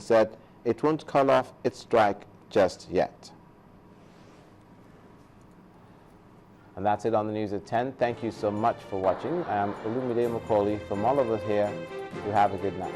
said it won't call off its strike just yet. And that's it on the news at 10. Thank you so much for watching. I am Olumide Macaulay. From all of us here, you have a good night.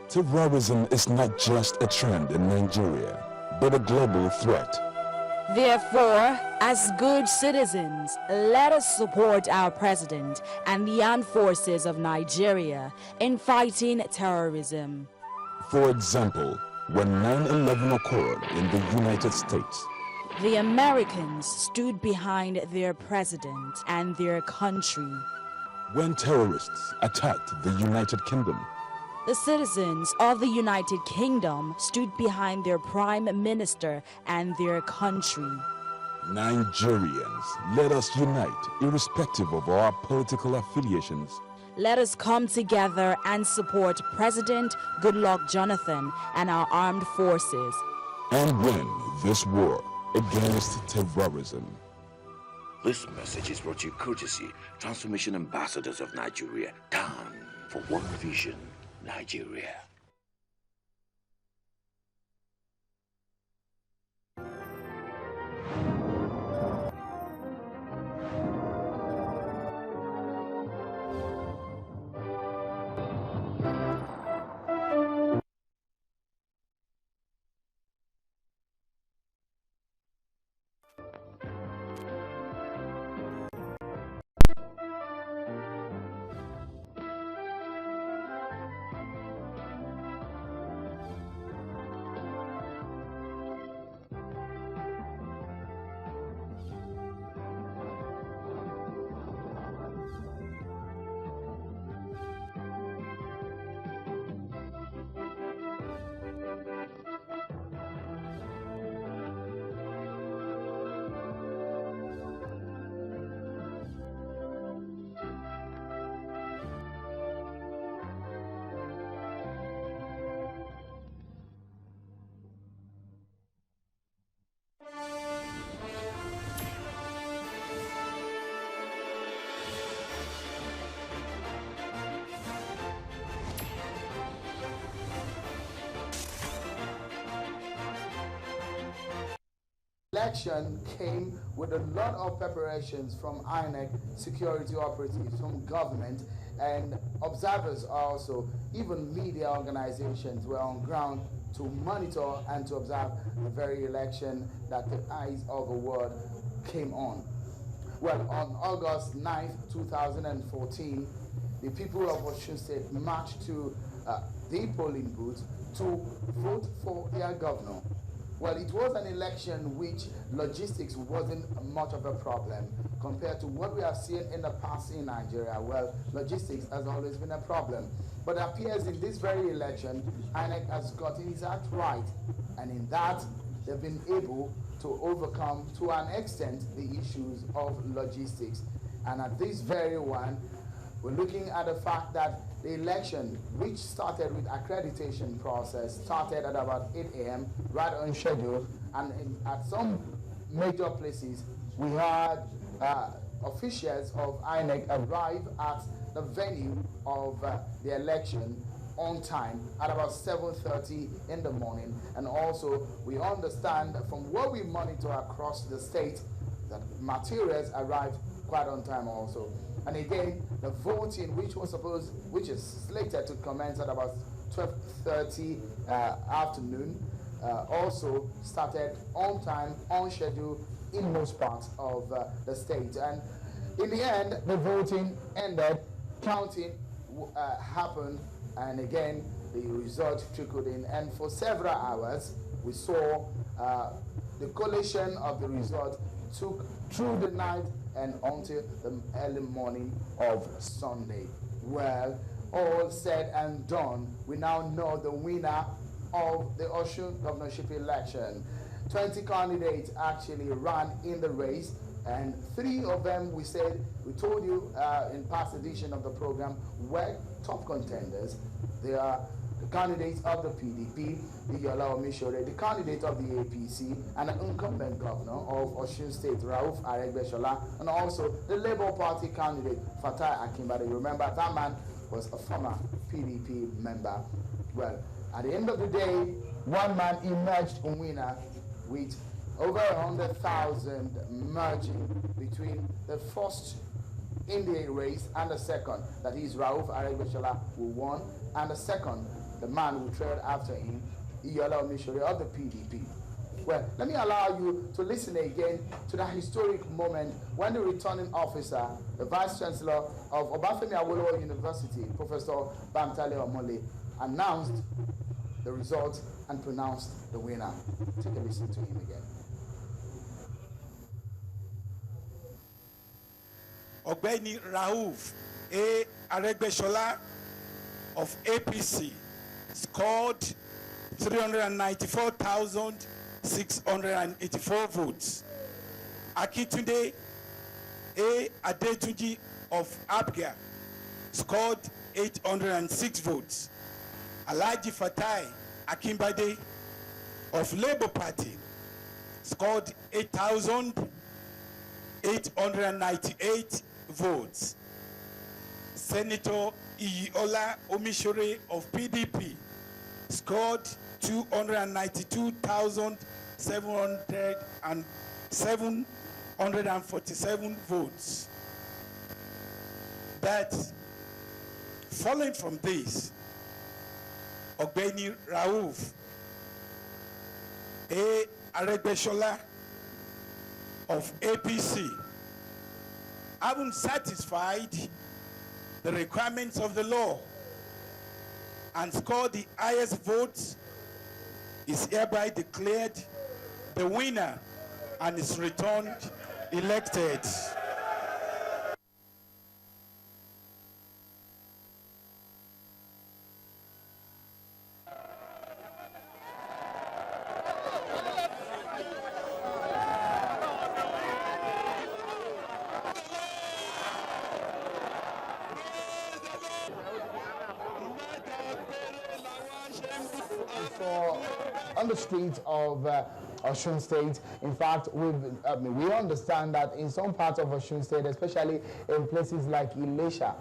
Terrorism is not just a trend in Nigeria, but a global threat. Therefore, as good citizens, let us support our president and the armed forces of Nigeria in fighting terrorism. For example, when 9/11 occurred in the United States, the Americans stood behind their president and their country. When terrorists attacked the United Kingdom, the citizens of the United Kingdom stood behind their prime minister and their country. Nigerians, let us unite irrespective of our political affiliations. Let us come together and support President Goodluck Jonathan and our armed forces. And win this war against terrorism. This message is brought to you courtesy Transformation Ambassadors of Nigeria. Down for One Vision, Nigeria. Election came with a lot of preparations from INEC, security operatives, from government, and observers also, even media organizations were on ground to monitor and to observe the very election that the eyes of the world came on. Well, on August 9th, 2014, the people of Osun State marched to the polling booth to vote for their governor. Well, it was an election which logistics wasn't much of a problem compared to what we have seen in the past in Nigeria. Well, logistics has always been a problem. But it appears in this very election, INEC has gotten its act right. And in that, they've been able to overcome, to an extent, the issues of logistics. And at this very one, we're looking at the fact that the election, which started with accreditation process, started at about 8 a.m., right on schedule, and at some major places, we had officials of INEC arrive at the venue of the election on time at about 7:30 in the morning. And also, we understand from what we monitor across the state that materials arrived quite on time also. And again, the voting, which is slated to commence at about 12:30 afternoon, also started on time, on schedule in most parts of the state. And in the end, the voting ended, counting happened, and again, the result trickled in. And for several hours, we saw the collation of the result took through the night and until the early morning of Sunday. Well, all said and done, we now know the winner of the Osun governorship election. 20 candidates actually ran in the race. And 3 of them, we told you in past edition of the program, were top contenders. They are the candidates of the PDP, Iyola Omishore, the candidate of the APC, and the incumbent governor of Osun State, Rauf Aregbesola, and also the Labour Party candidate, Fatai Akinbade. Remember, that man was a former PDP member. Well, at the end of the day, one man emerged a winner with over 100,000 merging between the first in the race and the second, that is Rauf Aregbesola, who won, and the second, the man who trailed after him, Iyola Omishore of the PDP. Well, let me allow you to listen again to that historic moment when the returning officer, the Vice Chancellor of Obafemi Awolowo University, Professor Bamtale Omole, announced the results and pronounced the winner. Take a listen to him again. Ọ̀gbẹ́ni Rauf Aregbesola of APC scored 394,684 votes. Akintunde Adetunji of Abga scored 806 votes. Alhaji Fatai Akinbade of Labour Party scored 8,898 votes. Senator Iyola Omishore of PDP scored 292,747 votes. But following from this, Ọ̀gbẹ́ni Rauf Aregbesola of APC, having satisfied the requirements of the law and scored the highest votes, is hereby declared the winner and is returned elected. On the streets of Osun State, in fact, we understand that in some parts of Osun State, especially in places like Ilesha,